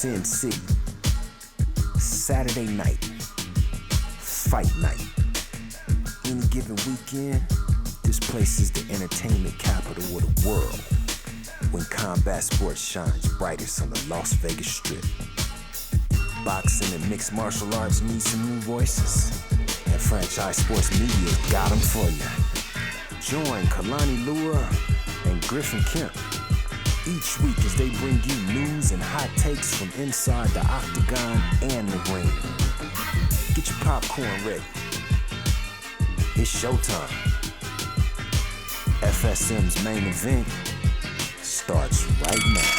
Sin City. Saturday night. Fight night. Any given weekend, this place is the entertainment capital of the world. When combat sports shines brightest on the Las Vegas Strip. Boxing and mixed martial arts need some new voices. And Franchise Sports Media got them for you. Join Kalani Lua and Griff and Kemp each week as they bring you news and hot takes from inside the octagon and the ring. Get your popcorn ready. It's showtime. FSM's main event starts right now.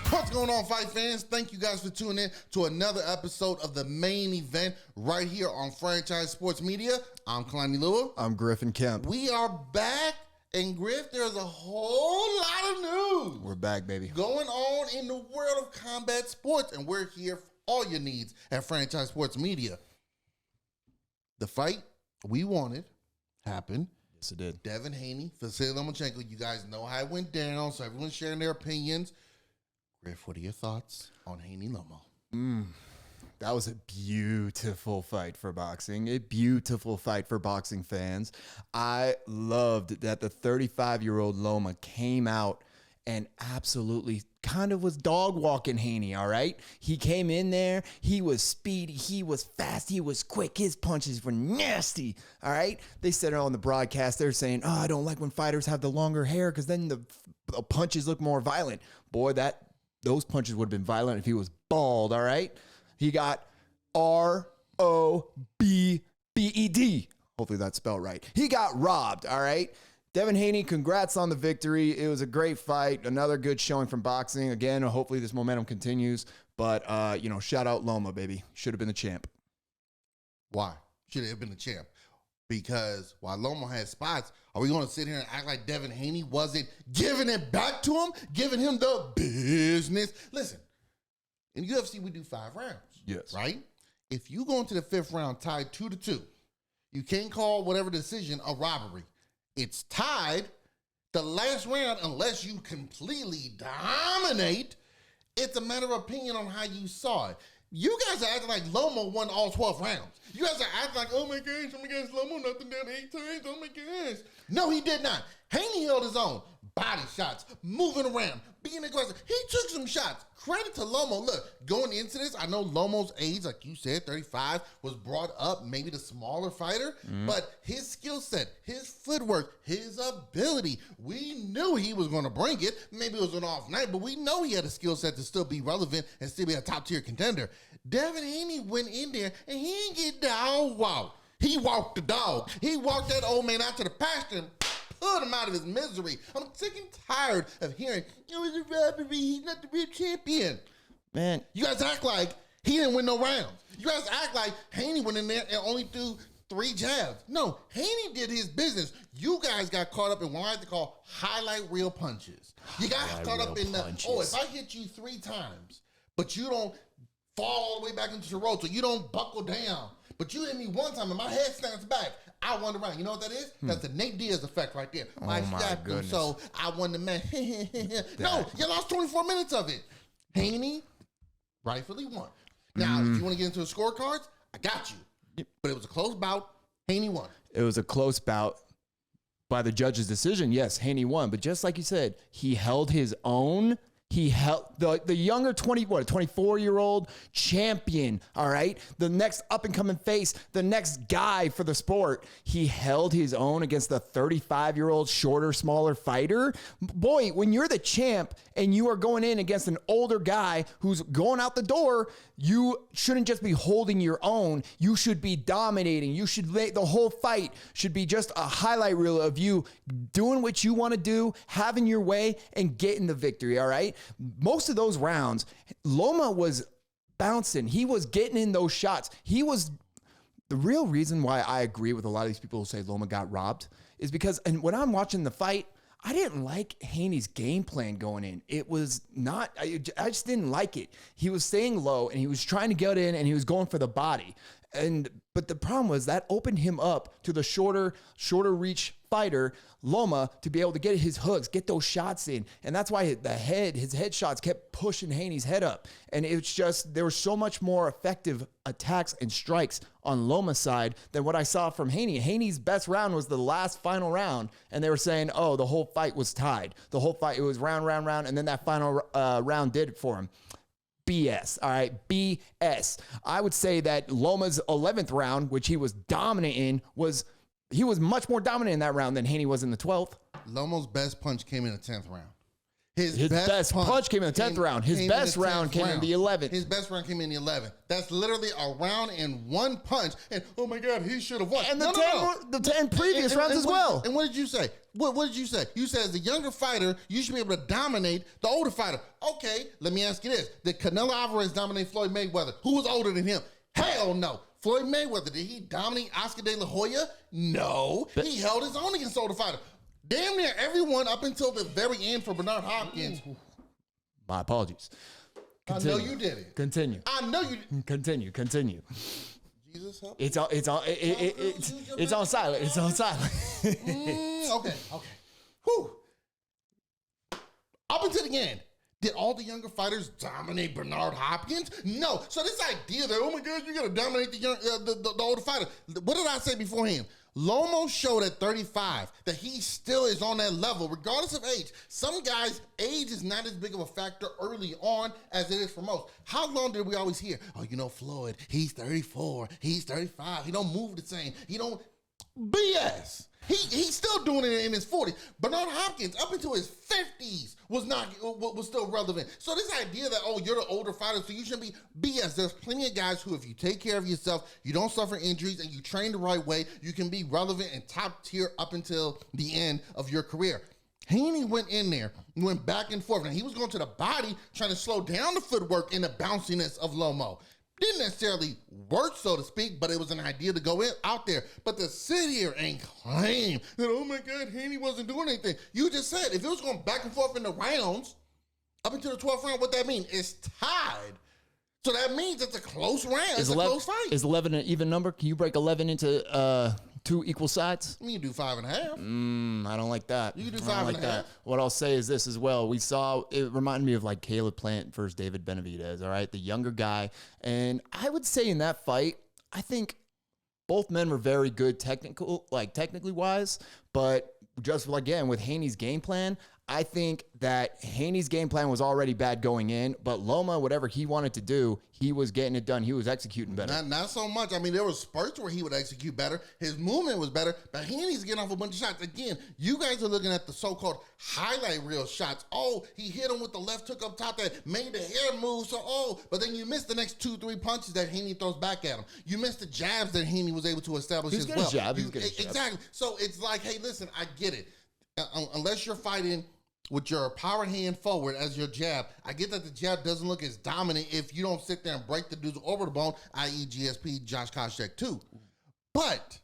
What's going on, fight fans? Thank you guys for tuning in to another episode of the main event right here on Franchise Sports Media. I'm Kalani Lua. I'm Griff and Kemp. We are back, and Griff, there's a whole lot of news. We're back, baby. Going on in the world of combat sports, and we're here for all your needs at Franchise Sports Media. The fight we wanted happened. Yes, it did. Devin Haney, Vasily Lomachenko. You guys know how it went down, so everyone's sharing their opinions. Griff, what are your thoughts on Haney Lomo? That was a beautiful fight for boxing. A beautiful fight for boxing fans. I loved that the 35-year-old Loma came out and absolutely kind of was dog walking Haney, all right? He came in there. He was speedy. He was fast. He was quick. His punches were nasty, all right? They said it on the broadcast. They're saying, oh, I don't like when fighters have the longer hair because then the punches look more violent. Boy, those punches would have been violent if he was bald, all right? He got R-O-B-B-E-D. Hopefully that's spelled right. He got robbed, all right? Devin Haney, congrats on the victory. It was a great fight. Another good showing from boxing. Again, hopefully this momentum continues. But, shout out Loma, baby. Should have been the champ. Why? Should have been the champ. Because while Lomo had spots, are we going to sit here and act like Devin Haney wasn't giving it back to him, giving him the business? Listen, in UFC, we do 5 rounds. Yes. Right? If you go into the 5th round tied 2-2, you can't call whatever decision a robbery. It's tied the last round unless you completely dominate. It's a matter of opinion on how you saw it. You guys are acting like Lomo won all 12 rounds. You guys are acting like, oh my gosh, Lomo nothing down 8 times, oh my gosh. No, he did not. Haney held his own. Body shots, moving around, being aggressive. He took some shots. Credit to Lomo. Look, going into this, I know Lomo's age, like you said, 35, was brought up, maybe the smaller fighter, but his skill set, his footwork, his ability, we knew he was going to bring it. Maybe it was an off night, but we know he had a skill set to still be relevant and still be a top-tier contender. Devin Haney went in there, and he didn't get dog walked. He walked the dog. He walked that old man out to the pasture and put him out of his misery. I'm sick and tired of hearing, it was a robbery, he's not the real champion. Man, you guys act like he didn't win no rounds. You guys act like Haney went in there and only threw 3 jabs. No, Haney did his business. You guys got caught up in what I like to call highlight reel punches. You got caught up in if I hit you 3 times, but you don't fall all the way back into the road, so you don't buckle down, but you hit me 1 time and my head snaps back, I won the round. You know what that is? That's the Nate Diaz effect right there. I stabbed him, so I won the match. No, you lost 24 minutes of it. Haney rightfully won. Now, if you want to get into the scorecards, I got you. But it was a close bout. Haney won. it was a close bout. By the judge's decision, yes, Haney won. But just like you said, he held his own. He held the younger 24-year-old champion, all right? The next up-and-coming face, the next guy for the sport. He held his own against the 35-year-old, shorter, smaller fighter. Boy, when you're the champ and you are going in against an older guy who's going out the door, you shouldn't just be holding your own. You should be dominating. You should the whole fight should be just a highlight reel of you doing what you want to do, having your way, and getting the victory, all right? Most of those rounds, Loma was bouncing. He was getting in those shots. He was the real reason why I agree with a lot of these people who say Loma got robbed is because, and when I'm watching the fight, I didn't like Haney's game plan going in. It was not, I just didn't like it. He was staying low and he was trying to get in and he was going for the body. But the problem was that opened him up to the shorter reach fighter, Loma, to be able to get his hooks, get those shots in. And that's why his head shots kept pushing Haney's head up. And it's just, there were so much more effective attacks and strikes on Loma's side than what I saw from Haney. Haney's best round was the last final round. And they were saying, oh, the whole fight was tied. The whole fight, it was round. And then that final round did it for him. BS. All right. BS. I would say that Loma's 11th round, which he was dominant in, he was much more dominant in that round than Haney was in the 12th. Lomo's best punch came in the 10th round. His best punch came in the 10th round. His best round came in the 11th. His best round came in the 11th. That's literally a round in one punch. And oh my God, he should have won. And the 10 previous rounds as well. And what did you say? What did you say? You said as a younger fighter, you should be able to dominate the older fighter. Okay, let me ask you this. Did Canelo Alvarez dominate Floyd Mayweather? Who was older than him? Hell no. Floyd Mayweather, did he dominate Oscar De La Hoya? No. He held his own against the older fighter. Damn near everyone up until the very end for Bernard Hopkins. My apologies. Continue. I know you did it. Continue. I know you did. Continue. Jesus help. It's on silent. It's on silent. Okay. Whew. Up until the end, did all the younger fighters dominate Bernard Hopkins? No. So this idea that, oh my God, you got to dominate the older fighter. What did I say beforehand? Lomo showed at 35 that he still is on that level, regardless of age. Some guys, age is not as big of a factor early on as it is for most. How long did we always hear, oh, Floyd, he's 34, he's 35, he don't move the same, he don't... BS. He's still doing it in his 40s. Bernard Hopkins, up until his 50s, was still relevant. So this idea that, oh, you're the older fighter, so you shouldn't be BS. There's plenty of guys who, if you take care of yourself, you don't suffer injuries, and you train the right way, you can be relevant and top tier up until the end of your career. Haney went in there, went back and forth, and he was going to the body, trying to slow down the footwork and the bounciness of Lomo. Didn't necessarily work, so to speak, but it was an idea to go out there. But to sit here and claim that, oh my God, Haney wasn't doing anything. You just said if it was going back and forth in the rounds, up until the 12th round, what that mean? It's tied. So that means it's a close round. It's a close fight. Is 11 an even number? Can you break 11 into two equal sides? You can do 5.5. I don't like that. You can do 5.5. What I'll say is this as well. We saw, it reminded me of like Caleb Plant versus David Benavidez, all right? The younger guy. And I would say in that fight, I think both men were very good technically wise, but just again, with Haney's game plan, I think that Haney's game plan was already bad going in, but Loma, whatever he wanted to do, he was getting it done. He was executing better. Not so much. I mean, there was spurts where he would execute better. His movement was better, but Haney's getting off a bunch of shots. Again, you guys are looking at the so-called highlight reel shots. Oh, he hit him with the left hook up top that made the hair move. But then you missed the next 2-3 punches that Haney throws back at him. You missed the jabs that Haney was able to establish as well. Exactly. So it's like, hey, listen, I get it. Unless you're fighting with your power hand forward as your jab, I get that the jab doesn't look as dominant if you don't sit there and break the dude's orbital bone, i.e. GSP, Josh Koscheck too. But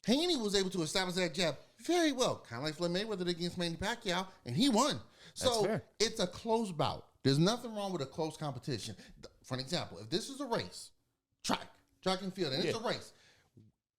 Haney was able to establish that jab very well, kind of like Floyd Mayweather against Manny Pacquiao, and he won. So it's a close bout. There's nothing wrong with a close competition. For an example, if this is a race, track and field, and it's a race,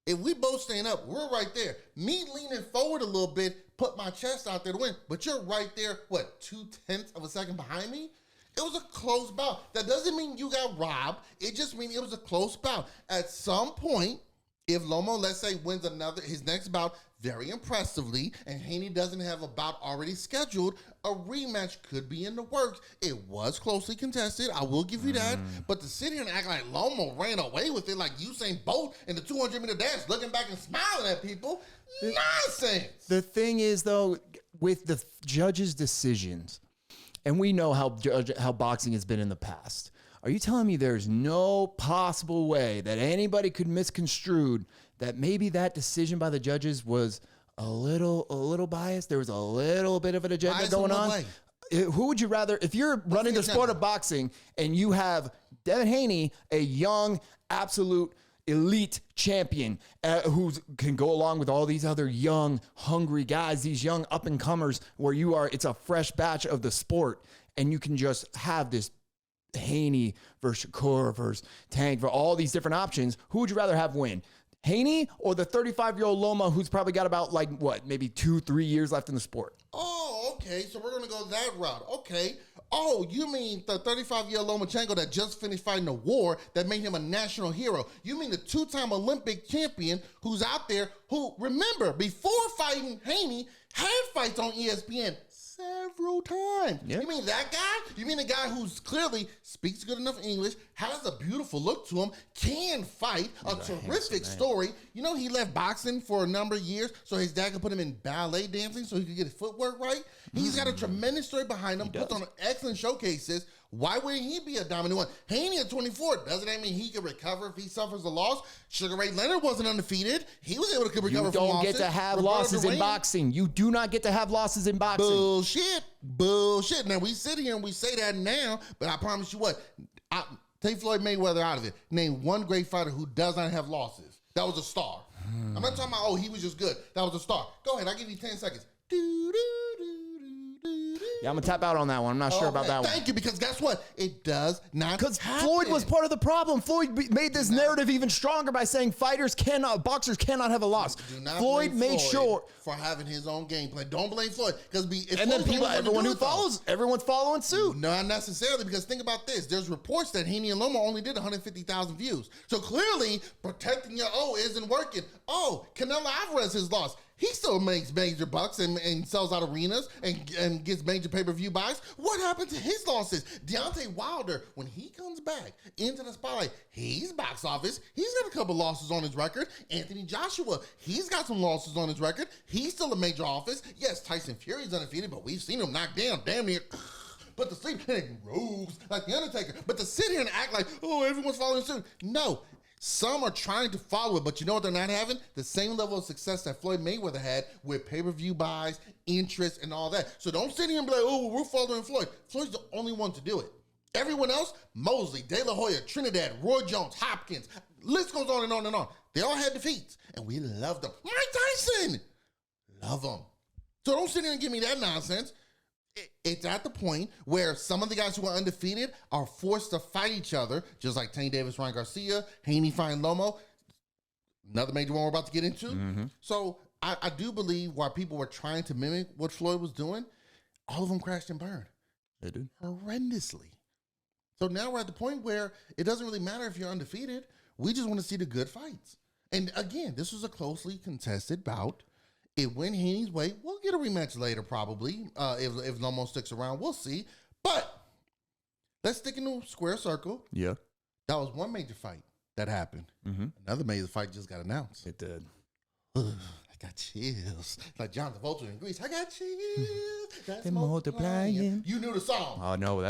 if we both stand up, we're right there. Me leaning forward a little bit, put my chest out there to win, but you're right there, 0.2 of a second behind me? It was a close bout. That doesn't mean you got robbed. It just means it was a close bout. At some point, if Lomo, let's say, wins his next bout very impressively, and Haney doesn't have a bout already scheduled, a rematch could be in the works. It was closely contested, I will give you that, but to sit here and act like Lomo ran away with it like Usain Bolt in the 200-meter dash, looking back and smiling at people, nonsense. The thing is, though, with the judges' decisions, and we know how boxing has been in the past, are you telling me there's no possible way that anybody could misconstrue that maybe that decision by the judges was a little biased? There was a little bit of an agenda going on. Who would you rather, if you're running the sport of boxing and you have Devin Haney, a young, absolute elite champion who can go along with all these other young, hungry guys, these young up-and-comers where it's a fresh batch of the sport, and you can just have this Haney versus Shakur versus Tank, for all these different options, who would you rather have win? Haney or the 35-year-old Lomo who's probably got about maybe 2-3 years left in the sport? Oh, okay. So we're going to go that route. Okay. Oh, you mean the 35-year-old Lomachenko that just finished fighting a war that made him a national hero? You mean the two-time Olympic champion who's out there who, remember, before fighting Haney, had fights on ESPN several times. Yeah. You mean that guy? You mean the guy who's clearly speaks good enough English, has a beautiful look to him, can fight, a terrific story. You know, he left boxing for a number of years so his dad could put him in ballet dancing so he could get his footwork right. He's got a tremendous story behind him, puts on excellent showcases. Why wouldn't he be a dominant one? Haney at 24, doesn't that mean he can recover if he suffers a loss? Sugar Ray Leonard wasn't undefeated. He was able to recover from losses. You don't get to have losses in boxing. You do not get to have losses in boxing. Bullshit. Now, we sit here and we say that now, but I promise you what, take Floyd Mayweather out of it. Name one great fighter who does not have losses. That was a star. I'm not talking about, he was just good. That was a star. Go ahead, I'll give you 10 seconds. Yeah, I'm going to tap out on that one. I'm not sure about that one. Thank you, because guess what? It does not Because happen. Floyd was part of the problem. Floyd made this narrative even stronger by saying boxers cannot have a loss. Do not Floyd blame made sure for having his own game plan. Don't blame Floyd, because everyone's following suit. Not necessarily, because think about this. There's reports that Haney and Lomo only did 150,000 views. So clearly, protecting your isn't working. Canelo Alvarez has lost. He still makes major bucks and sells out arenas and gets major pay-per-view buys. What happened to his losses? Deontay Wilder, when he comes back into the spotlight, he's box office. He's got a couple losses on his record. Anthony Joshua, he's got some losses on his record. He's still a major office. Yes, Tyson Fury's undefeated, but we've seen him knocked down damn near put to sleep and rogues like The Undertaker. But to sit here and act like, everyone's following suit. No. Some are trying to follow it, but you know what they're not having? The same level of success that Floyd Mayweather had with pay-per-view buys, interest, and all that. So don't sit here and be like, we're following Floyd. Floyd's the only one to do it. Everyone else, Mosley, De La Hoya, Trinidad, Roy Jones, Hopkins, list goes on and on and on. They all had defeats, and we loved them. Mike Tyson, love them. So don't sit here and give me that nonsense. It's at the point where some of the guys who are undefeated are forced to fight each other, just like Tank Davis, Ryan Garcia, Haney fighting Lomo, another major one we're about to get into. Mm-hmm. So I do believe while people were trying to mimic what Floyd was doing, all of them crashed and burned. They did. Horrendously. So now we're at the point where it doesn't really matter if you're undefeated. We just want to see the good fights. And again, this was a closely contested bout. It went Haney's way. We'll get a rematch later, probably, if Lomo sticks around. We'll see. But let's stick in the square circle. Yeah. That was one major fight that happened. Mm-hmm. Another major fight just got announced. It did. I got chills. Like John Travolta in Greece. I got chills. That's They're multiplying. You knew the song. I know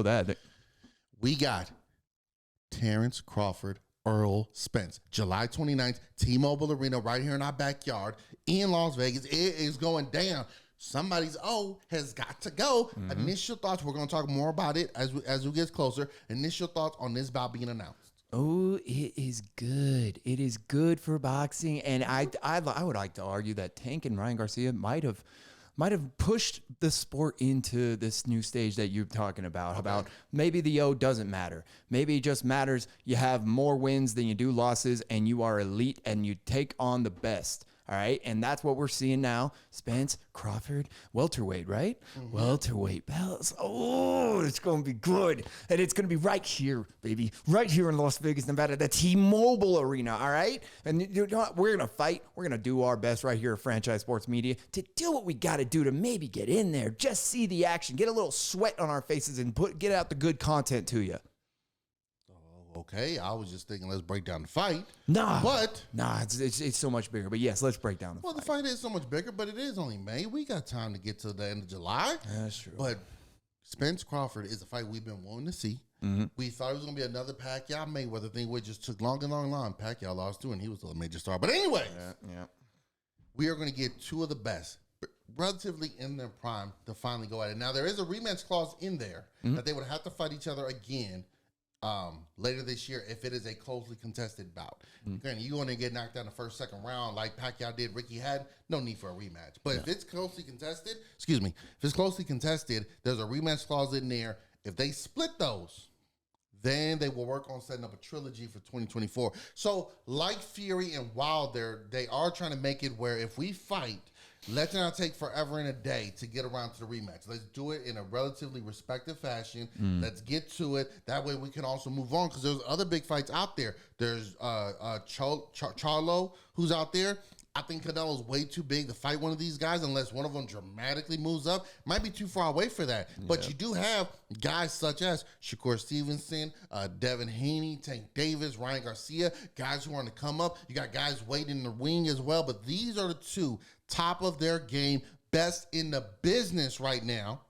that. We got Terrence Crawford, Earl Spence, July 29th, T-Mobile Arena, right here in our backyard in Las Vegas. It is going down. Somebody's has got to go. Mm-hmm. Initial thoughts. We're going to talk more about it as we get closer. Initial thoughts on this bout being announced. Oh, it is good. It is good for boxing, and I would like to argue that Tank and Ryan Garcia might have pushed the sport into this new stage that you're talking about. Okay. About maybe the doesn't matter. Maybe it just matters you have more wins than you do losses, and you are elite, and you take on the best. All right, and that's what we're seeing now. Spence, Crawford, welterweight, right? Mm-hmm. Welterweight belts. Oh, it's going to be good. And it's going to be right here, baby. Right here in Las Vegas, Nevada, the T-Mobile Arena, all right? And you know what? We're going to fight. We're going to do our best right here at Franchise Sports Media to do what we got to do to maybe get in there, just see the action, get a little sweat on our faces, and get out the good content to you. Okay, I was just thinking, let's break down the fight. Nah, it's so much bigger. But yes, let's break down the fight. Well, the fight is so much bigger, but it is only May. We got time to get to the end of July. That's true. But Spence Crawford is a fight we've been wanting to see. Mm-hmm. We thought it was going to be another Pacquiao Mayweather thing, which just took long. Pacquiao lost too, and he was a major star. But anyway, we are going to get two of the best, relatively in their prime, to finally go at it. Now, there is a rematch clause in there that they would have to fight each other again later this year if it is a closely contested bout. Granted, you want to get knocked down the first, second round like Pacquiao did, Ricky had, no need for a rematch. But if it's closely contested, there's a rematch clause in there. If they split those Then they will work on setting up a trilogy for 2024. So, like Fury and Wilder, they are trying to make it where if we fight, let it not take forever and a day to get around to the rematch. Let's do it in a relatively respective fashion. Let's get to it. That way we can also move on because there's other big fights out there. There's Charlo, who's out there. I think Canelo's way too big to fight one of these guys unless one of them dramatically moves up. Might be too far away for that. Yeah. But you do have guys such as Shakur Stevenson, Devin Haney, Tank Davis, Ryan Garcia, guys who are on the come up. You got guys waiting in the wing as well. But these are the two top of their game, best in the business right now.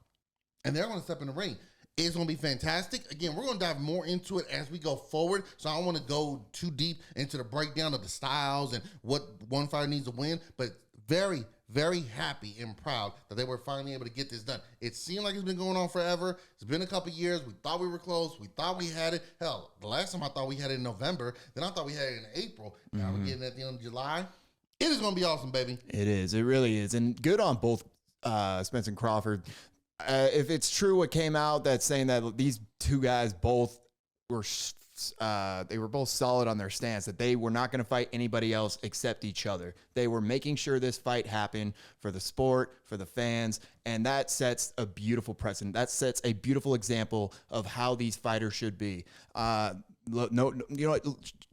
And they're going to step in the ring. It's going to be fantastic. Again, we're going to dive more into it as we go forward. So I don't want to go too deep into the breakdown of the styles and what one fighter needs to win. But very, very happy and proud that they were finally able to get this done. It seemed like it's been going on forever. It's been a couple years. We thought we were close. We thought we had it. Hell, the last time I thought we had it in November. Then I thought we had it in April. Now we're getting it at the end of July. It is going to be awesome, baby. It is. It really is. And good on both Spence and Crawford. If it's true what came out that's saying that these two guys both were they were both solid on their stance, that they were not going to fight anybody else except each other. They were making sure this fight happened for the sport, for the fans, and that sets a beautiful precedent. That sets a beautiful example of how these fighters should be.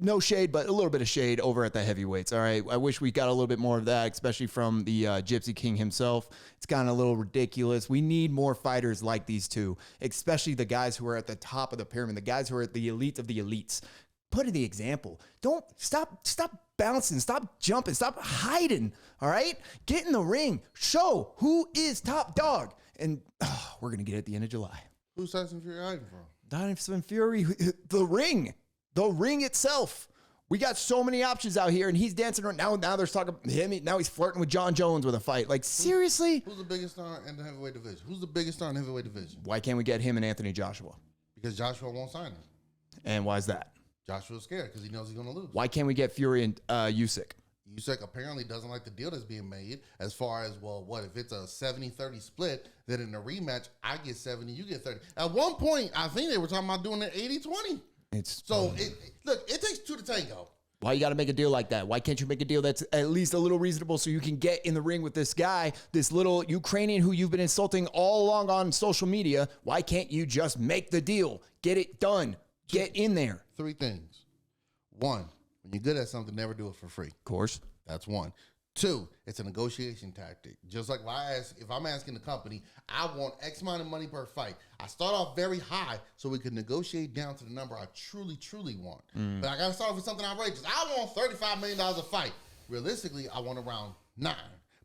No shade, but a little bit of shade over at the heavyweights. All right. I wish we got a little bit more of that, especially from the Gypsy King himself. It's gotten a little ridiculous. We need more fighters like these two, especially the guys who are at the top of the pyramid, the guys who are at the elite of the elites. Put in the example. Don't stop bouncing, stop jumping, stop hiding. All right. Get in the ring. Show who is top dog. And we're going to get it at the end of July. Who's Tyson Fury hiding from? Tyson Fury, the ring itself. We got so many options out here, and he's dancing around. Now there's talking about him. Now he's flirting with John Jones with a fight. Like, seriously? Who's the biggest star in the heavyweight division? Who's the biggest star in the heavyweight division? Why can't we get him and Anthony Joshua? Because Joshua won't sign him. And why is that? Joshua's scared because he knows he's going to lose. Why can't we get Fury and Usyk? Usyk apparently doesn't like the deal that's being made as far as, well, what if it's a 70-30 split, then in a rematch, I get 70, you get 30. At one point, I think they were talking about doing it 80-20. Look, it takes two to tango. Why you got to make a deal like that? Why can't you make a deal that's at least a little reasonable so you can get in the ring with this guy, this little Ukrainian who you've been insulting all along on social media? Why can't you just make the deal? Get it done. Get in there. Three things. One, when you're good at something, never do it for free. Of course. That's one. Two, it's a negotiation tactic. Just like if I'm asking the company, I want X amount of money per fight. I start off very high so we can negotiate down to the number I truly, truly want. But I got to start off with something outrageous. I want $35 million a fight. Realistically, I want around 9.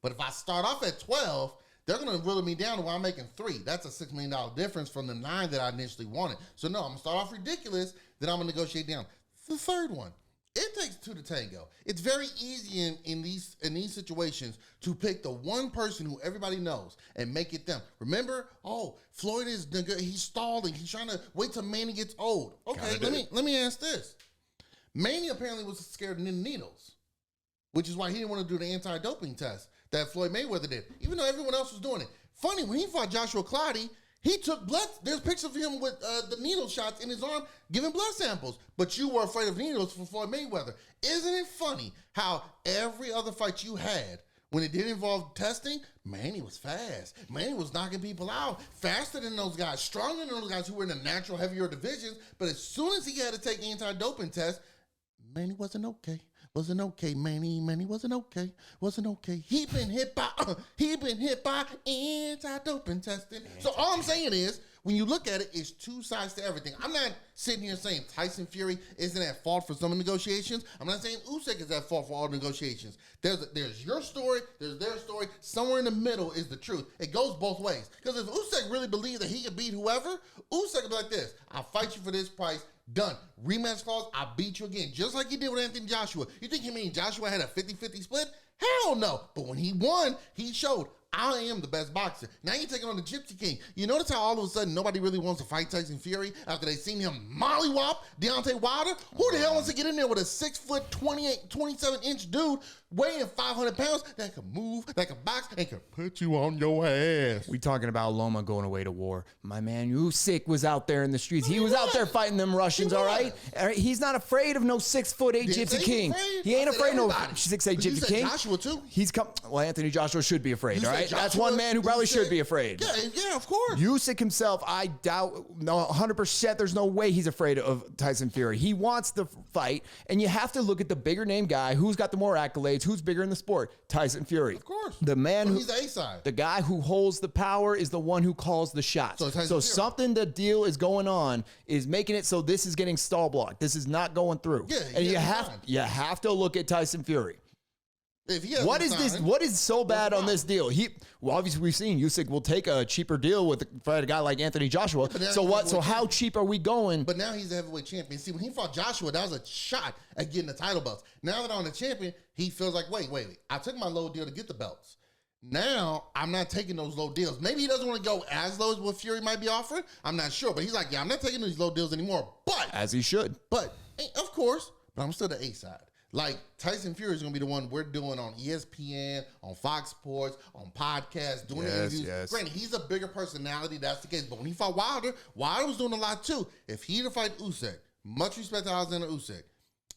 But if I start off at 12, they're going to reel me down to where I'm making 3. That's a $6 million difference from the 9 that I initially wanted. So no, I'm going to start off ridiculous, then I'm going to negotiate down. The third one. It takes two to tango. It's very easy in these situations to pick the one person who everybody knows and make it them. Remember, Floyd he's stalling. He's trying to wait till Manny gets old. Okay, let me ask this. Manny apparently was scared of needles, which is why he didn't want to do the anti-doping test that Floyd Mayweather did, even though everyone else was doing it. Funny, when he fought Joshua Clottey, he took blood. There's pictures of him with the needle shots in his arm, giving blood samples. But you were afraid of needles for Floyd Mayweather. Isn't it funny how every other fight you had, when it did involve testing, Manny was fast. Manny was knocking people out faster than those guys, stronger than those guys who were in the natural heavier divisions. But as soon as he had to take anti-doping tests, Manny wasn't okay. Wasn't okay, Manny. Manny wasn't okay. Wasn't okay. He been hit by anti-doping testing. So all I'm saying is, when you look at it, it's two sides to everything. I'm not sitting here saying Tyson Fury isn't at fault for some negotiations. I'm not saying Usyk is at fault for all negotiations. There's your story, there's their story. Somewhere in the middle is the truth. It goes both ways. Because if Usyk really believed that he could beat whoever, Usyk would be like this: I'll fight you for this price. Done. Rematch clause, I'll beat you again. Just like he did with Anthony Joshua. You think him and Joshua had a 50-50 split? Hell no. But when he won, he showed, I am the best boxer. Now you're taking on the Gypsy King. You notice how all of a sudden nobody really wants to fight Tyson Fury after they seen him mollywop Deontay Wilder? Who the hell wants to get in there with a 6 foot, 27-inch dude weighing 500 pounds that can move, that can box, and can put you on your ass? We talking about Lomo going away to war. My man Usyk was out there in the streets. He was out there fighting them Russians, all right? He's not afraid of no 6'8" Gypsy King. He ain't afraid of no 6'8" Gypsy King. Joshua too. He's come. Well, Anthony Joshua should be afraid, all right? That's one man who probably should be afraid. Yeah, of course. Usyk himself, I doubt, no, 100%, there's no way he's afraid of Tyson Fury. He wants the fight, and you have to look at the bigger name guy, who's got the more accolades, who's bigger in the sport. Tyson Fury. Of course. The man he's the A-side. The guy who holds the power is the one who calls the shots. So something the deal is going on is making it so this is getting stall blocked. This is not going through. Yeah, and you have to look at Tyson Fury. What is this? What is so bad on this deal? Obviously we've seen Usyk will take a cheaper deal with a guy like Anthony Joshua. So what? So how cheap are we going? But now he's the heavyweight champion. See, when he fought Joshua, that was a shot at getting the title belts. Now that I'm the champion, he feels like, wait. I took my low deal to get the belts. Now I'm not taking those low deals. Maybe he doesn't want to go as low as what Fury might be offering. I'm not sure, but he's like, yeah, I'm not taking these low deals anymore. But as he should. But of course, but I'm still the A side. Like, Tyson Fury is going to be the one we're doing on ESPN, on Fox Sports, on podcasts, doing interviews. Yes. Granted, he's a bigger personality, that's the case. But when he fought Wilder was doing a lot too. If he to fight Usyk, much respect to Alexander Usyk,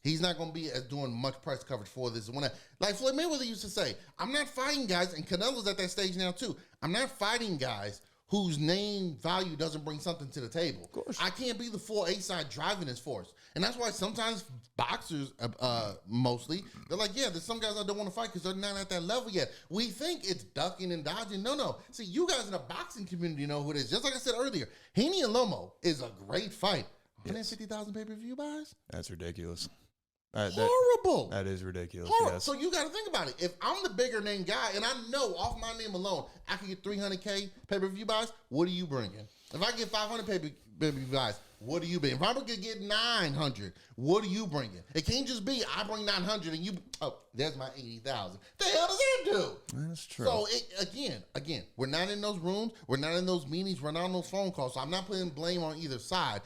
he's not going to be doing much press coverage for this. Like Floyd Mayweather used to say, I'm not fighting guys, and Canelo's at that stage now too. I'm not fighting guys whose name value doesn't bring something to the table. Of course. I can't be the full A-side driving this force. And that's why sometimes boxers, mostly, they're like, yeah, there's some guys I don't want to fight because they're not at that level yet. We think it's ducking and dodging. No. See, you guys in the boxing community know who it is. Just like I said earlier, Haney and Lomo is a great fight. 150,000 pay-per-view buys? That's ridiculous. Horrible. That is ridiculous. Horrible. Yes. So you got to think about it. If I'm the bigger name guy, and I know off my name alone, I can get 300K pay-per-view buys, what are you bringing? If I get 500 pay-per-view buys, what are you bringing? If I'm going to get 900, what are you bringing? It can't just be I bring 900 and you, there's my 80,000. The hell does that do? That's true. So again, we're not in those rooms. We're not in those meetings. We're not on those phone calls. So I'm not putting blame on either side.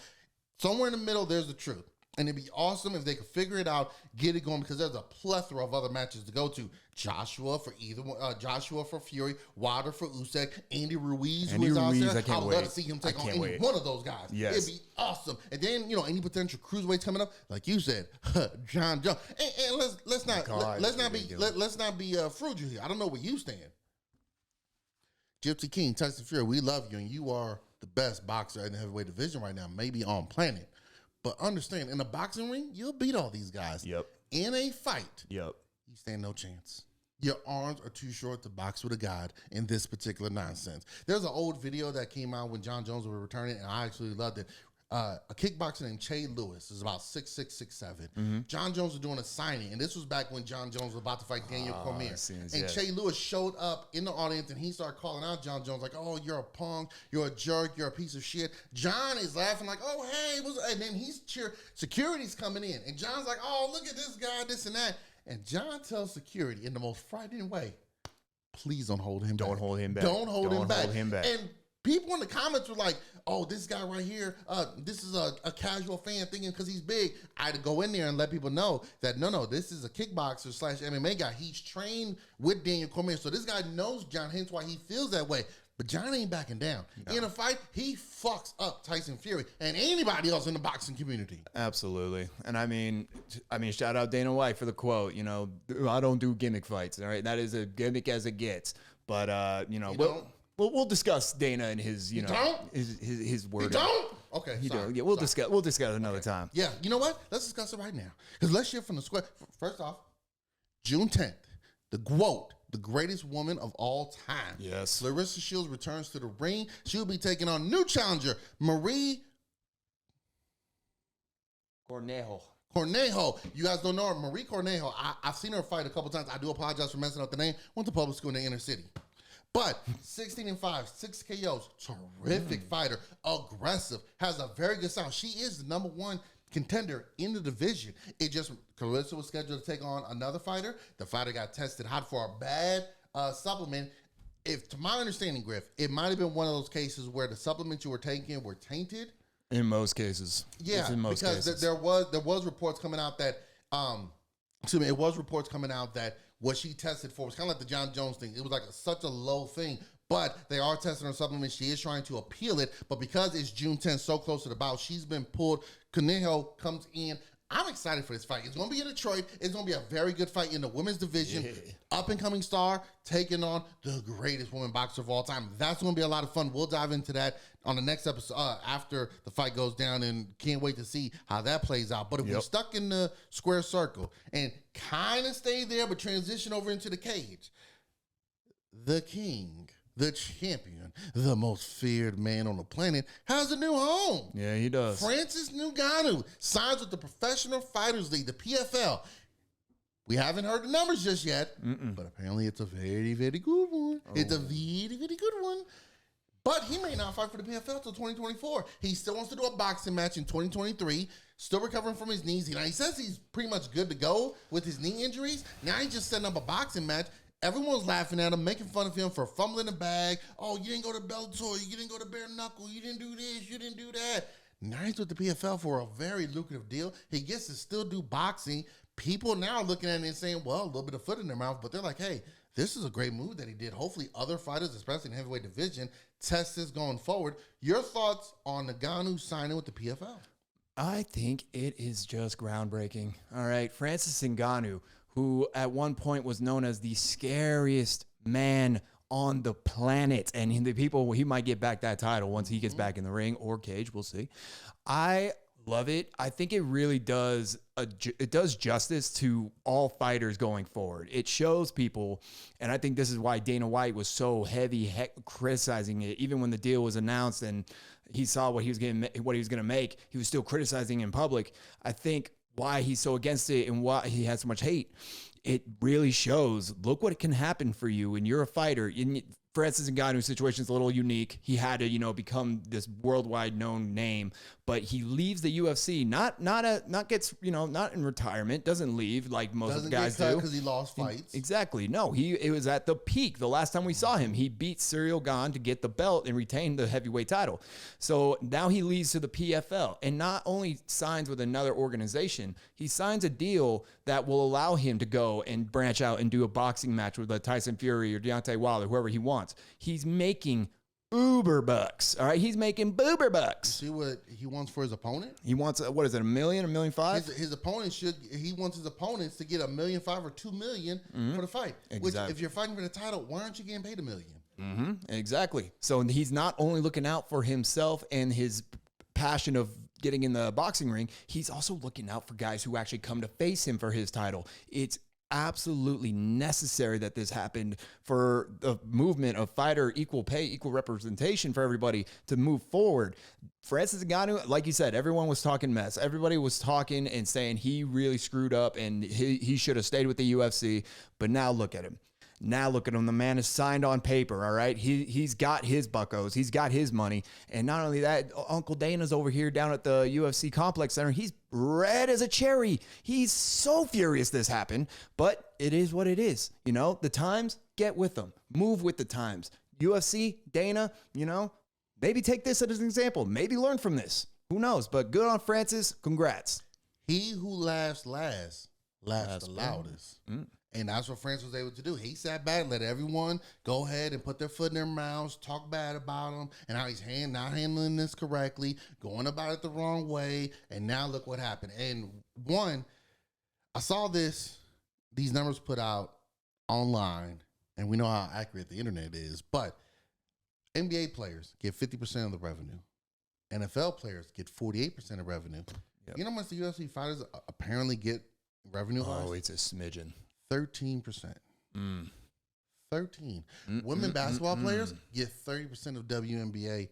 Somewhere in the middle, there's the truth. And it'd be awesome if they could figure it out, get it going, because there's a plethora of other matches to go to. Joshua for either one, Joshua for Fury, Wilder for Usyk, Andy Ruiz, who is out there. I'd love to see him take on any one of those guys. Yes. It'd be awesome. And then, any potential cruiserweights coming up, like you said, John Jones. And let's not be frugal here. I don't know where you stand. Gypsy King, Tyson Fury, we love you, and you are the best boxer in the heavyweight division right now, maybe on planet. But understand, in a boxing ring, you'll beat all these guys. Yep. In a fight, you stand no chance. Your arms are too short to box with a god in this particular nonsense. There's an old video that came out when John Jones was returning, and I actually loved it. A kickboxer named Che Lewis is about 6'6", 6'7". Mm-hmm. John Jones was doing a signing, and this was back when John Jones was about to fight Daniel Cormier. Che Lewis showed up in the audience, and he started calling out John Jones like, "Oh, you're a punk, you're a jerk, you're a piece of shit." John is laughing like, "Oh, hey," and then he's security's coming in, and John's like, "Oh, look at this guy, this and that." And John tells security in the most frightening way, "Please don't hold him back. Don't hold him back. Don't hold him back." And people in the comments were like, "Oh, this guy right here, this is a casual fan thinking because he's big." I had to go in there and let people know that no, this is a kickboxer / MMA guy. He's trained with Daniel Cormier. So this guy knows John, hence why he feels that way. But John ain't backing down. No. In a fight, he fucks up Tyson Fury and anybody else in the boxing community. Absolutely. And I mean, shout out Dana White for the quote, I don't do gimmick fights. All right. That is a gimmick as it gets. But, we'll discuss Dana and his, his word. He don't? Okay. He don't. Yeah, we'll discuss another time. Yeah. You know what? Let's discuss it right now. Because let's shift from the square. First off, June 10th, the GWOAT, the greatest woman of all time. Yes. Clarissa Shields returns to the ring. She'll be taking on new challenger, Marie Cornejo. You guys don't know her. Marie Cornejo, I've seen her fight a couple times. I do apologize for messing up the name. Went to public school in the inner city. But 16-5, 6 KOs, terrific fighter, aggressive, has a very good sound. She is the number one contender in the division. Clarissa was scheduled to take on another fighter. The fighter got tested hot for a bad supplement. if to my understanding, Griff, it might have been one of those cases where the supplements you were taking were tainted. In most cases. Yeah, in most because cases. there was reports coming out that it was reports coming out that what she tested for was kind of like the John Jones thing. It was like such a low thing, but they are testing her supplements. She is trying to appeal it, but because it's June 10th, so close to the bout, she's been pulled. Conejo comes in. I'm excited for this fight. It's going to be in Detroit. It's going to be a very good fight in the women's division. Up-and-coming star taking on the greatest woman boxer of all time. That's going to be a lot of fun. We'll dive into that on the next episode after the fight goes down, and can't wait to see how that plays out. But if we're stuck in the square circle and kind of stay there but transition over into the cage, the king, the champion, the most feared man on the planet, has a new home. Yeah, he does. Francis Ngannou signs with the Professional Fighters League, the PFL. We haven't heard the numbers just yet, but apparently it's a very, very good one. It's a very, very good one. But he may not fight for the PFL till 2024. He still wants to do a boxing match in 2023, still recovering from his knees. He says he's pretty much good to go with his knee injuries. Now he's just setting up a boxing match. Everyone's laughing at him, making fun of him for fumbling the bag. Oh, you didn't go to Bellator. You didn't go to Bare Knuckle. You didn't do this. You didn't do that. Now he's with the PFL for a very lucrative deal. He gets to still do boxing. People now are looking at it and saying, well, a little bit of foot in their mouth, but they're like, hey, this is a great move that he did. Hopefully other fighters, especially in the heavyweight division, test this going forward. Your thoughts on Ngannou signing with the PFL? I think it is just groundbreaking. All right, Francis Ngannou, who at one point was known as the scariest man on the planet, and he might get back that title once he gets back in the ring or cage. We'll see. I love it. I think it really does justice to all fighters going forward. It shows people, and I think this is why Dana White was so heavy criticizing it, even when the deal was announced and he saw what he was going to make. He was still criticizing in public. I think why he's so against it and why he has so much hate, it really shows, look what can happen for you when you're a fighter. Francis Ngannou's situation is a little unique. He had to, become this worldwide known name, but he leaves the UFC, not in retirement, doesn't leave like most guys do. Because he lost fights. Exactly. No, it was at the peak. The last time we saw him, he beat Cyril Gane to get the belt and retain the heavyweight title. So now he leads to the PFL and not only signs with another organization, he signs a deal that will allow him to go and branch out and do a boxing match with Tyson Fury or Deontay Wilder, whoever he wants. He's making uber bucks. All right, he's making boober bucks. You see what he wants for his opponent? He wants what is it, $1 million, $1.5 million? His opponent he wants his opponents to get $1.5 million or $2 million for the fight. Exactly. Which, if you're fighting for the title, why aren't you getting paid $1 million? Exactly. So he's not only looking out for himself and his passion of getting in the boxing ring, he's also looking out for guys who actually come to face him for his title. It's absolutely necessary that this happened for the movement of fighter equal pay, equal representation for everybody to move forward. Francis Ngannou, like you said, everyone was talking mess. Everybody was talking and saying he really screwed up and he should have stayed with the UFC. But now look at him. Now look at him. The man is signed on paper, all right? He's got his buckos. He's got his money. And not only that, Uncle Dana's over here down at the UFC Complex Center. He's red as a cherry. He's so furious this happened. But it is what it is. The times, get with them. Move with the times. UFC, Dana, maybe take this as an example. Maybe learn from this. Who knows? But good on Francis. Congrats. He who laughs last the loudest. And that's what Francis was able to do. He sat back and let everyone go ahead and put their foot in their mouths, talk bad about him, and how he's not handling this correctly, going about it the wrong way, and now look what happened. And I saw these numbers put out online, and we know how accurate the internet is, but NBA players get 50% of the revenue. NFL players get 48% of revenue. Yep. You know how much the UFC fighters apparently get revenue-wise? Oh, it's a smidgen. 13%. 13. Women basketball players get 30% of WNBA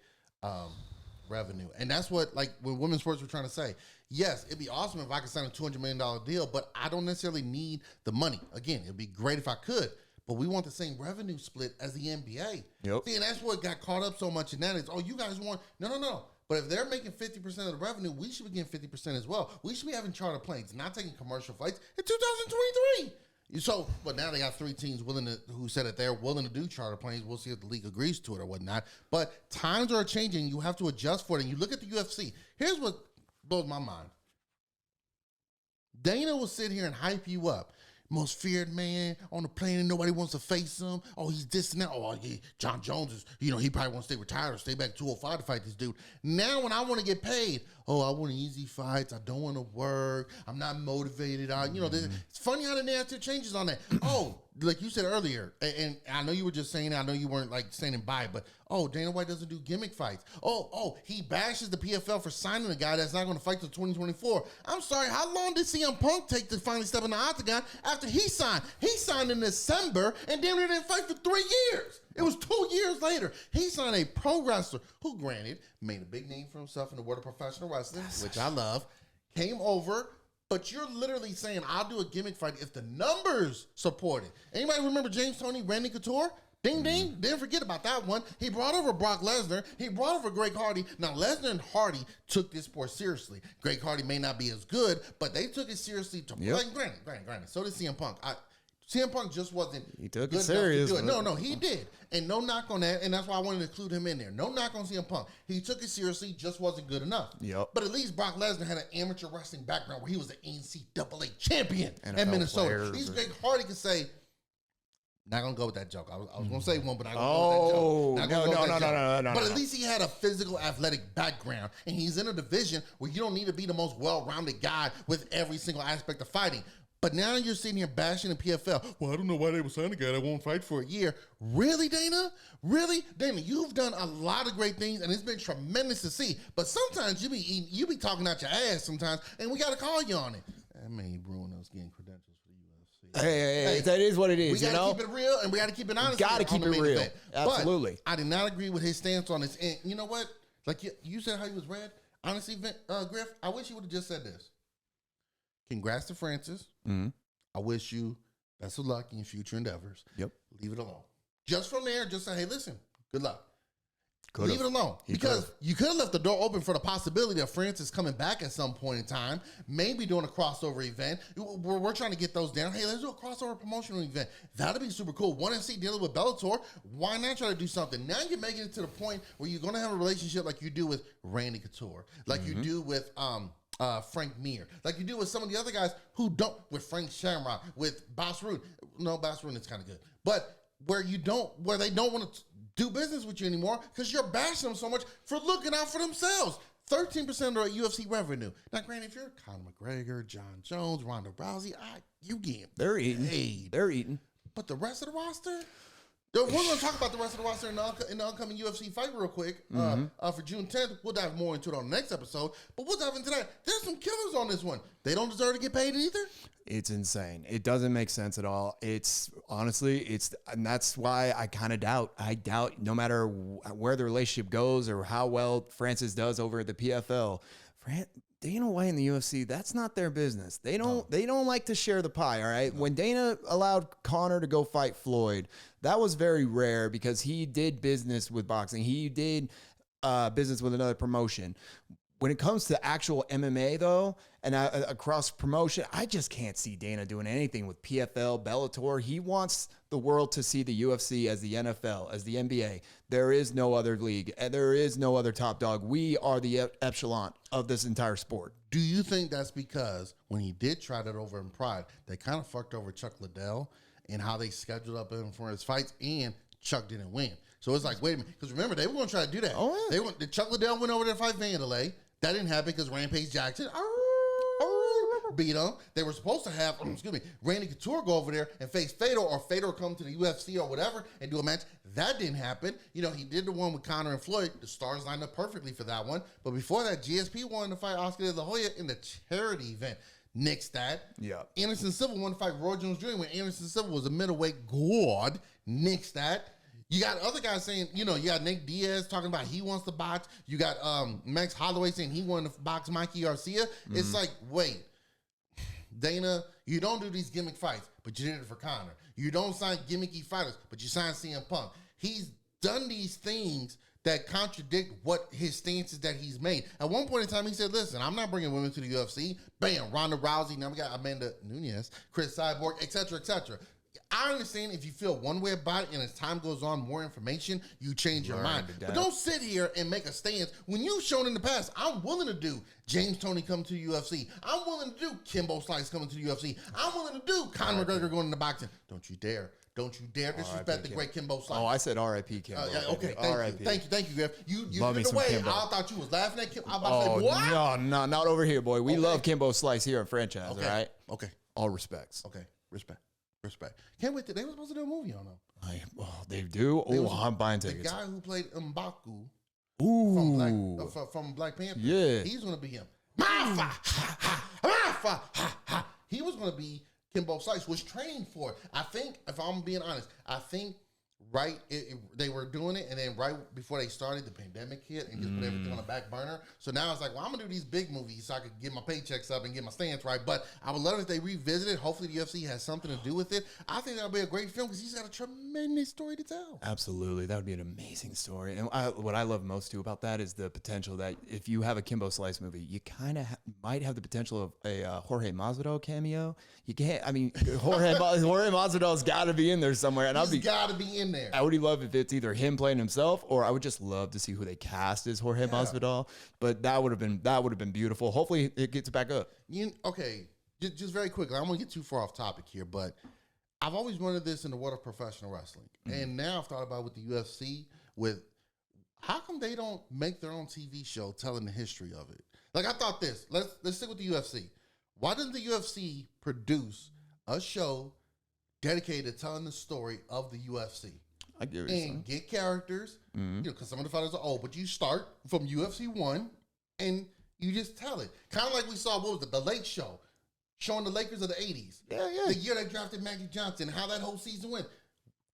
revenue. And that's what, when women's sports were trying to say. Yes, it'd be awesome if I could sign a $200 million deal, but I don't necessarily need the money. Again, it'd be great if I could, but we want the same revenue split as the NBA. Yep. See, and that's what got caught up so much in that is, you guys want, no. But if they're making 50% of the revenue, we should be getting 50% as well. We should be having charter planes, not taking commercial flights in 2023. So, but now they got 3 teams who said that they're willing to do charter planes. We'll see if the league agrees to it or whatnot. But times are changing. You have to adjust for it. And you look at the UFC. Here's what blows my mind. Dana will sit here and hype you up. Most feared man on the planet. Nobody wants to face him. Oh, he's this and that. Oh, yeah, John Jones is, he probably wants to stay retired or stay back 205 to fight this dude. Now, when I want to get paid, I want easy fights. I don't want to work. I'm not motivated. It's funny how the narrative changes on that. Like you said earlier, and I know you were just saying, I know you weren't like standing by, but Dana White doesn't do gimmick fights. He bashes the PFL for signing a guy that's not going to fight till 2024. I'm sorry, how long did CM Punk take to finally step in the octagon after he signed? He signed in December and damn near didn't fight for 3 years. It was 2 years later. He signed a pro wrestler who, granted, made a big name for himself in the world of professional wrestling, which I love, came over. But you're literally saying, I'll do a gimmick fight if the numbers support it. Anybody remember James Toney, Randy Couture? Ding, ding. Didn't forget about that one. He brought over Brock Lesnar. He brought over Greg Hardy. Now, Lesnar and Hardy took this sport seriously. Greg Hardy may not be as good, but they took it seriously. Granted. So did CM Punk. CM Punk just wasn't He took good it serious. enough to do it. No, he did. And no knock on that, and that's why I wanted to include him in there. No knock on CM Punk. He took it seriously, just wasn't good enough. Yep. But at least Brock Lesnar had an amateur wrestling background where he was an NCAA champion NFL at Minnesota. players. At least Greg Hardy could say, not going to go with that joke. I was going to say one, but not going to go with that joke. No. But at least he had a physical, athletic background, and he's in a division where you don't need to be the most well-rounded guy with every single aspect of fighting. But now you're sitting here bashing the PFL. Well, I don't know why they were signing a guy that won't fight for a year. Really, Dana? Really? Dana, you've done a lot of great things, and it's been tremendous to see. But sometimes you be talking out your ass sometimes, and we got to call you on it. That may ruin us getting credentials for the UFC. Hey, that is what it is. We got to keep it real, and we got to keep it honest. Got to keep it real. Event. Absolutely. But I did not agree with his stance on this. And you know what? Like you said how he was red. Honestly, Griff, I wish he would have just said this. Congrats to Francis. Mm-hmm. I wish you best of luck in your future endeavors. Yep. Leave it alone. Just from there, just say, hey, listen, good luck. Could've. Leave it alone. Because you could have left the door open for the possibility of Francis coming back at some point in time, maybe doing a crossover event. We're trying to get those down. Hey, let's do a crossover promotional event. That'd be super cool. 1MC dealing with Bellator. Why not try to do something? Now you're making it to the point where you're going to have a relationship like you do with Randy Couture, like you do with Frank Mir, like you do with some of the other guys who don't, with Frank Shamrock, with Boss Rude. No, Boss Rude is kind of good. But where they don't want to do business with you anymore because you're bashing them so much for looking out for themselves. 13% of their UFC revenue. Now, granted, if you're Conor McGregor, John Jones, Ronda Rousey, you get They're eating. paid. They're eating. But the rest of the roster? We're going to talk about the rest of the roster in the upcoming UFC fight real quick for June 10th. We'll dive more into it on the next episode. But we'll dive into that. There's some killers on this one. They don't deserve to get paid either. It's insane. It doesn't make sense at all. And that's why I kind of doubt. I doubt no matter where the relationship goes or how well Francis does over at the PFL, Dana White in the UFC, that's not their business. They don't like to share the pie, all right? When Dana allowed Conor to go fight Floyd, that was very rare because he did business with boxing. He did business with another promotion. When it comes to actual MMA, though, and across promotion, I just can't see Dana doing anything with PFL, Bellator. He wants the world to see the UFC as the NFL, as the NBA. There is no other league, and there is no other top dog. We are the echelon of this entire sport. Do you think that's because when he did try that over in Pride, they kind of fucked over Chuck Liddell and how they scheduled up him for his fights, and Chuck didn't win? So it's like, wait a minute, because remember, they were going to try to do that. Oh, yeah. Chuck Liddell went over there to fight Vanderlei. That didn't happen because Rampage Jackson beat him. They were supposed to have, Randy Couture go over there and face Fedor, or Fedor come to the UFC or whatever and do a match. That didn't happen. He did the one with Conor and Floyd. The stars lined up perfectly for that one. But before that, GSP wanted to fight Oscar De La Hoya in the charity event. Nixed that. Yeah. Anderson Silva wanted to fight Roy Jones Jr. when Anderson Silva was a middleweight god. Nixed that. You got other guys saying, you got Nate Diaz talking about he wants to box. You got Max Holloway saying he wanted to box Mikey Garcia. Mm-hmm. It's like, wait, Dana, you don't do these gimmick fights, but you did it for Conor. You don't sign gimmicky fighters, but you signed CM Punk. He's done these things that contradict what his stances that he's made. At one point in time, he said, listen, I'm not bringing women to the UFC. Bam, Ronda Rousey. Now we got Amanda Nunes, Chris Cyborg, et cetera, et cetera. I understand if you feel one way about it and as time goes on, more information, you change your mind. But don't sit here and make a stance when you've shown in the past, I'm willing to do James Toney come to the UFC. I'm willing to do Kimbo Slice coming to the UFC. I'm willing to do Conor McGregor going into boxing. Don't you dare. Don't you dare disrespect the great Kimbo Slice. Oh, I said R.I.P. Kimbo. Okay, thank you, Griff. You love in me the way. Kimbo. I thought you was laughing at Kimbo. I'm about to say, what? No, not over here, boy. We love Kimbo Slice here at Franchise, all right? Okay. All respects. Okay, respect. Can't wait. They were supposed to do a movie on them. They do? I'm buying tickets. The guy who played M'Baku Ooh. from Black Panther. Yeah. He's going to be him. He was going to be Kimbo Slice, was trained for it. I think, if I'm being honest, they were doing it, and then right before they started, the pandemic hit and just put everything on the back burner. So now it's like, well, I'm gonna do these big movies so I could get my paychecks up and get my stance right. But I would love it if they revisit it. Hopefully the UFC has something to do with it. I think that'll be a great film because he's got a tremendous story to tell. Absolutely. That would be an amazing story. And what I love most too about that is the potential that if you have a Kimbo Slice movie, you kind of might have the potential of a Jorge Masvidal cameo. You can't, Jorge Masvidal's got to be in there somewhere. And He's got to be in there. I would love if it's either him playing himself, or I would just love to see who they cast as Jorge Masvidal. But that would have been beautiful. Hopefully it gets back up. Just very quickly, I don't want to get too far off topic here, but I've always wanted this in the world of professional wrestling, and now I've thought about with the UFC, with how come they don't make their own TV show telling the history of it? Like I thought this. Let's stick with the UFC. Why doesn't the UFC produce a show dedicated to telling the story of the UFC? I get what you're saying. Get characters, because some of the fighters are old, but you start from UFC 1 and you just tell it. Kind of like we saw, what was it, The Late Show, showing the Lakers of the 80s. Yeah. The year they drafted Magic Johnson, how that whole season went.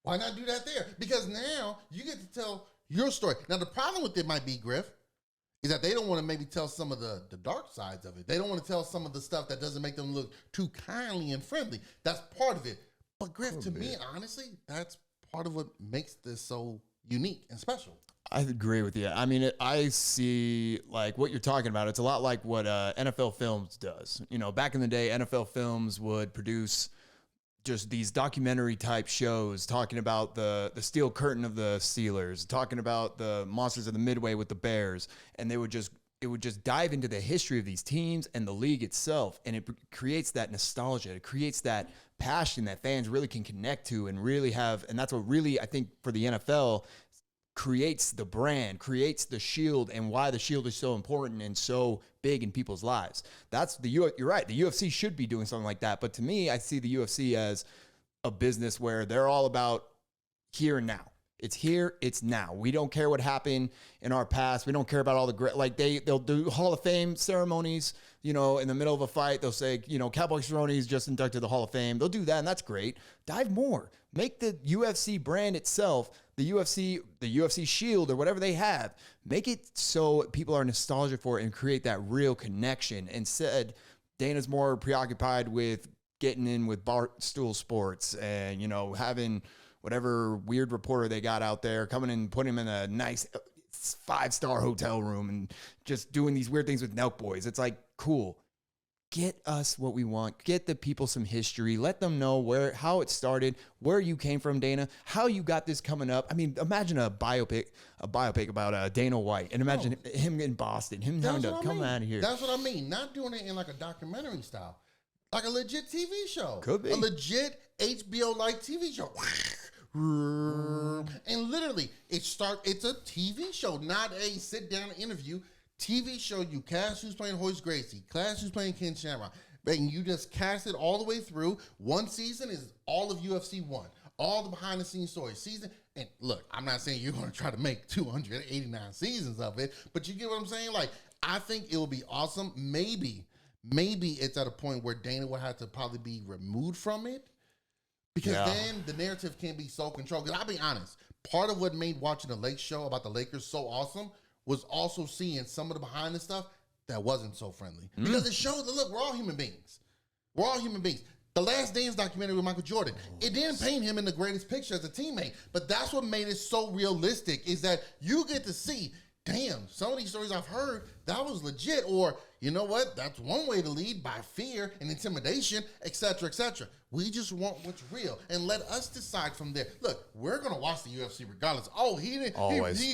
Why not do that there? Because now you get to tell your story. Now, the problem with it might be, Griff, is that they don't want to maybe tell some of the dark sides of it. They don't want to tell some of the stuff that doesn't make them look too kindly and friendly. That's part of it. But Griff, to me, honestly, that's part of what makes this so unique and special. I agree with you. I see like what you're talking about. It's a lot like what NFL Films does. Back in the day, NFL Films would produce just these documentary type shows talking about the steel curtain of the Steelers, talking about the monsters of the Midway with the Bears, and it would just dive into the history of these teams and the league itself, and it creates that nostalgia. It creates that passion that fans really can connect to and really have, and that's what really, I think, for the NFL, creates the brand, creates the Shield, and why the Shield is so important and so big in people's lives. You're right, the UFC should be doing something like that, but to me, I see the UFC as a business where they're all about here and now. It's here, it's now. We don't care what happened in our past. We don't care about all the great, like they'll do Hall of Fame ceremonies, in the middle of a fight. They'll say, Cowboy Cerrone's just inducted to the Hall of Fame. They'll do that, and that's great. Dive more. Make the UFC brand itself, the UFC Shield or whatever they have, make it so people are nostalgic for it and create that real connection. Instead, Dana's more preoccupied with getting in with Barstool Sports and, having whatever weird reporter they got out there coming and putting him in a nice 5-star hotel room and just doing these weird things with Nelk Boys. It's like, cool. Get us what we want. Get the people some history. Let them know how it started, where you came from, Dana, how you got this coming up. Imagine a biopic about Dana White, and imagine him in Boston, him having to come out of here. That's what I mean. Not doing it in like a documentary style, like a legit TV show. Could be a legit HBO-like TV show. And literally, it's a TV show, not a sit-down interview. TV show, you cast who's playing Horace Gracie, cast who's playing Ken Shamrock, and you just cast it all the way through. One season is all of UFC 1, all the behind-the-scenes stories. Season, and look, I'm not saying you're going to try to make 289 seasons of it, but you get what I'm saying? Like, I think it will be awesome. Maybe it's at a point where Dana will have to probably be removed from it, because then the narrative can't be so controlled. Because I'll be honest, part of what made watching the Lake Show about the Lakers so awesome was also seeing some of the behind the stuff that wasn't so friendly. Because it showed that, look, we're all human beings. We're all human beings. The Last Dance documentary with Michael Jordan. It didn't paint him in the greatest picture as a teammate, but that's what made it so realistic, is that you get to see, damn, some of these stories I've heard, that was legit. Or, you know what? That's one way to lead, by fear and intimidation, etc., etc. We just want what's real, and let us decide from there. Look, we're going to watch the UFC regardless. Oh, he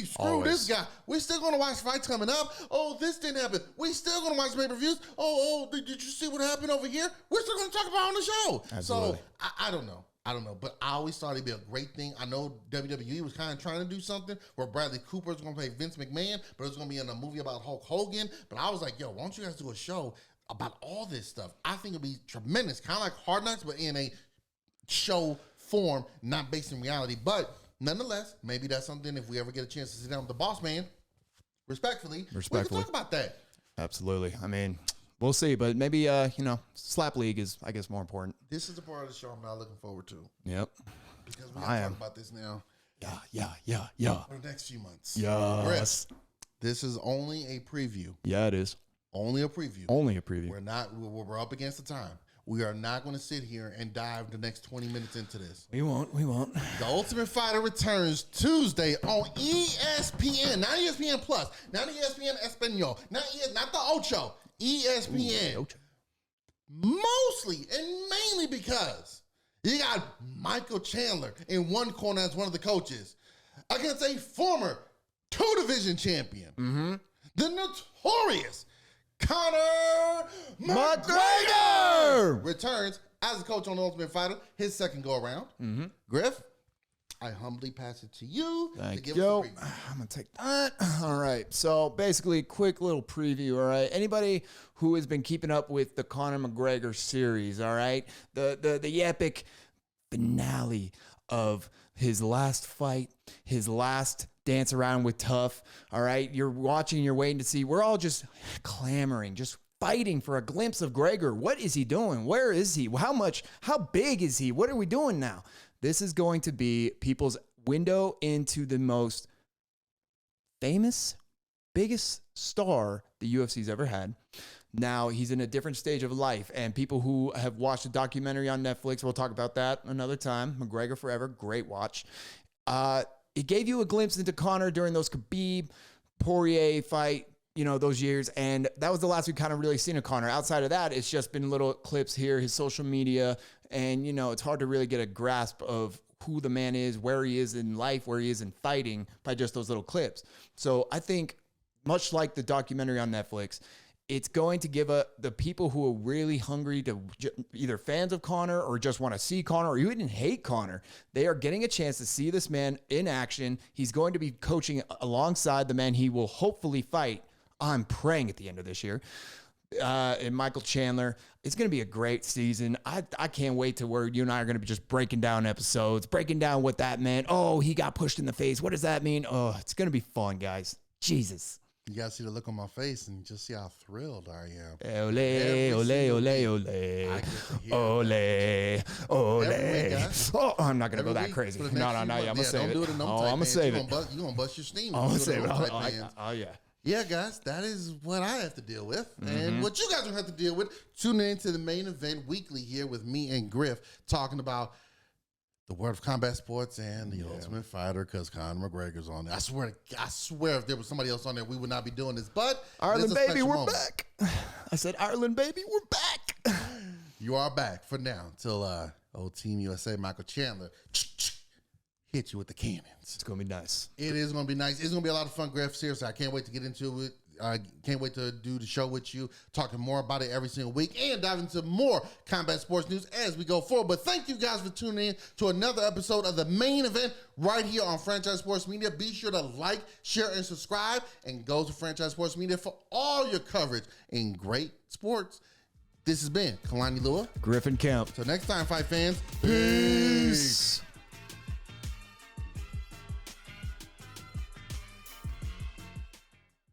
screwed this guy. We're still going to watch fights coming up. Oh, this didn't happen. We're still going to watch pay-per-views. Did you see what happened over here? We're still going to talk about it on the show. Absolutely. So, I don't know. But I always thought it'd be a great thing. I know WWE was kind of trying to do something where Bradley Cooper was going to play Vince McMahon, but it was going to be in a movie about Hulk Hogan. But I was like, yo, why don't you guys do a show about all this stuff? I think it'd be tremendous, kind of like Hard Knocks, but in a show form, not based in reality. But nonetheless, maybe that's something, if we ever get a chance to sit down with the boss man, respectfully, we can talk about that. Absolutely. I mean, we'll see, but maybe, Slap League is, I guess, more important. This is the part of the show I'm not looking forward to. Yep. Because we have to talk about this now. Yeah. For the next few months. Yes. Griff, this is only a preview. Yeah, it is. Only a preview. Only a preview. We're up against the time. We are not going to sit here and dive the next 20 minutes into this. We won't. The Ultimate Fighter returns Tuesday on ESPN. Not ESPN Plus. Not ESPN Espanol. Not the Ocho. ESPN. Ooh, Mostly and mainly because you got Michael Chandler in one corner as one of the coaches against a former 2-division champion. The notorious Conor McGregor returns as a coach on The Ultimate Fighter, his second go-around. Griff, I humbly pass it to you to give us a preview. I'm going to take that. All right. So basically, quick little preview, all right? Anybody who has been keeping up with the Conor McGregor series, all right? The epic finale of his last fight, his last dance around with Tough, all right? You're watching, you're waiting to see. We're all just clamoring, just fighting for a glimpse of Gregor. What is he doing? Where is he? How big is he? What are we doing now? This is going to be people's window into the most famous, biggest star the UFC's ever had. Now, he's in a different stage of life, and people who have watched the documentary on Netflix, we'll talk about that another time. McGregor Forever, great watch. It gave you a glimpse into Conor during those Khabib, Poirier fight, those years, and that was the last we kind of really seen of Conor. Outside of that, it's just been little clips here, his social media, and, it's hard to really get a grasp of who the man is, where he is in life, where he is in fighting by just those little clips. So I think, much like the documentary on Netflix, it's going to give the people who are really hungry to either fans of Conor or just want to see Conor or even hate Conor, they are getting a chance to see this man in action. He's going to be coaching alongside the man he will hopefully fight, I'm praying, at the end of this year. And Michael Chandler. It's going to be a great season. I can't wait to where you and I are going to be just breaking down episodes, breaking down what that meant. Oh, he got pushed in the face. What does that mean? Oh, it's going to be fun, guys. Jesus. You got to see the look on my face and just see how thrilled I am. Ole, ole, ole, ole. Ole, ole. Oh, I'm not going to go that crazy. No, I'm going to save it. I'm going to save it. You're going to bust your steam. I'm going to save it. Oh, yeah. Yeah, guys, that is what I have to deal with. And what you guys will have to deal with, tune in to the Main Event Weekly here with me and Griff talking about the world of combat sports and the Ultimate Fighter, because Conor McGregor's on there. I swear if there was somebody else on there, we would not be doing this. But Ireland, baby, we're back. I said, Ireland, baby, we're back. You are back for now until old Team USA, Michael Chandler, hit you with the cannons. It's going to be nice. It is going to be nice. It's going to be a lot of fun, Griff. Seriously, I can't wait to get into it. I can't wait to do the show with you, talking more about it every single week and dive into more combat sports news as we go forward. But thank you guys for tuning in to another episode of The Main Event right here on Franchise Sports Media. Be sure to like, share, and subscribe, and go to Franchise Sports Media for all your coverage in great sports. This has been Kalani Lua, Griffin Kemp. Till next time, fight fans. Peace.